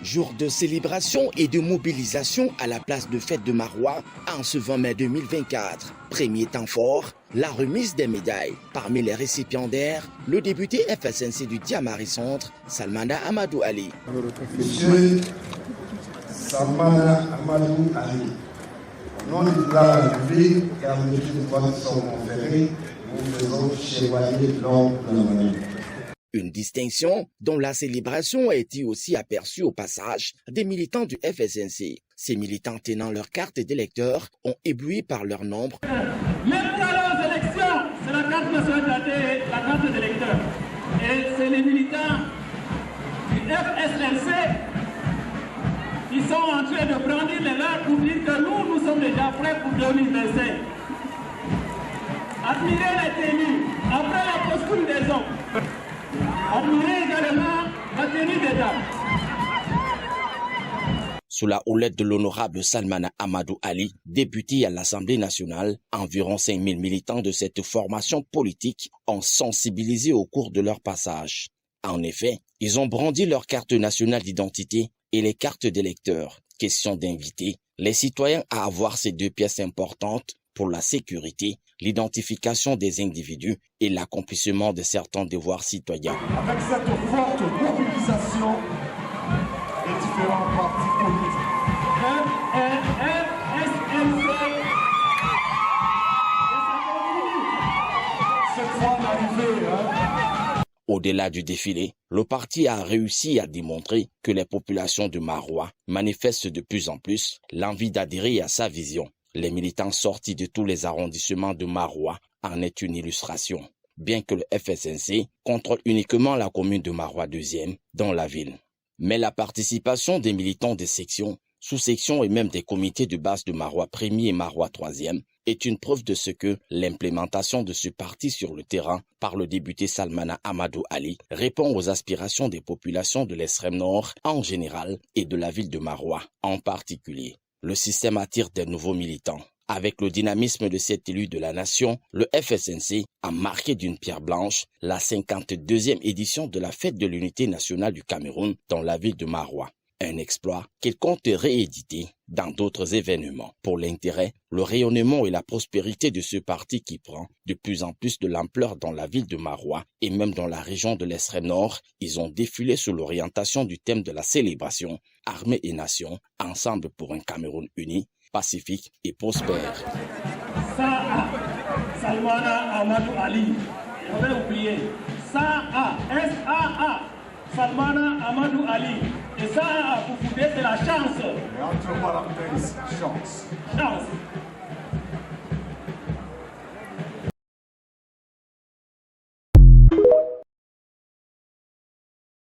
Jour de célébration et de mobilisation à la place de fête de Maroua en ce 20 mai 2024. Premier temps fort, la remise des médailles. Parmi les récipiendaires, le député FSNC du Diamari Centre, Salmana Amadou Ali. Monsieur Salmana Amadou Ali, au nom du président de la République et à mesure de votre son conféré, nous faisons chevalier de l'ordre de la République. Une distinction dont la célébration a été aussi aperçue au passage des militants du FSNC. Ces militants tenant leur carte d'électeur ont ébloui par leur nombre. Même pour aller aux élections, c'est la carte nationale, la carte d'électeur. Et c'est les militants du FSNC qui sont en train de brandir les leurs pour dire que nous sommes déjà prêts pour 2025. Admirez les tenues, après la posture des hommes. Admirez également la tenue des dames. Sous la houlette de l'honorable Salmana Amadou Ali, député à l'Assemblée nationale, environ 5000 militants de cette formation politique ont sensibilisé au cours de leur passage. En effet, ils ont brandi leur carte nationale d'identité et les cartes d'électeurs. Question d'inviter les citoyens à avoir ces deux pièces importantes pour la sécurité, l'identification des individus et l'accomplissement de certains devoirs citoyens. Avec cette forte mobilisation des différents partis politiques, cette fois d'arriver. Au-delà du défilé, le parti a réussi à démontrer que les populations de Maroua manifestent de plus en plus l'envie d'adhérer à sa vision. Les militants sortis de tous les arrondissements de Maroua en est une illustration, bien que le FSNC contrôle uniquement la commune de Maroua 2e dans la ville. Mais la participation des militants des sections, sous-sections et même des comités de base de Maroua 1er et Maroua 3e est une preuve de ce que l'implémentation de ce parti sur le terrain par le député Salmana Amadou Ali répond aux aspirations des populations de l'extrême nord en général et de la ville de Maroua en particulier. Le système attire des nouveaux militants. Avec le dynamisme de cet élu de la nation, le FSNC a marqué d'une pierre blanche la 52e édition de la fête de l'unité nationale du Cameroun dans la ville de Maroua. Un exploit qu'il compte rééditer dans d'autres événements. Pour l'intérêt, le rayonnement et la prospérité de ce parti qui prend de plus en plus de l'ampleur dans la ville de Maroua et même dans la région de l'extrême nord, ils ont défilé sous l'orientation du thème de la célébration « Armée et Nation, ensemble pour un Cameroun uni, pacifique et prospère ». Salmana Amadou Ali, on va oublier. S-A-A. Salmana Amadou Ali. Et ça, pour vous dire, c'est la chance. Et entre parenthèses, chance. Chance.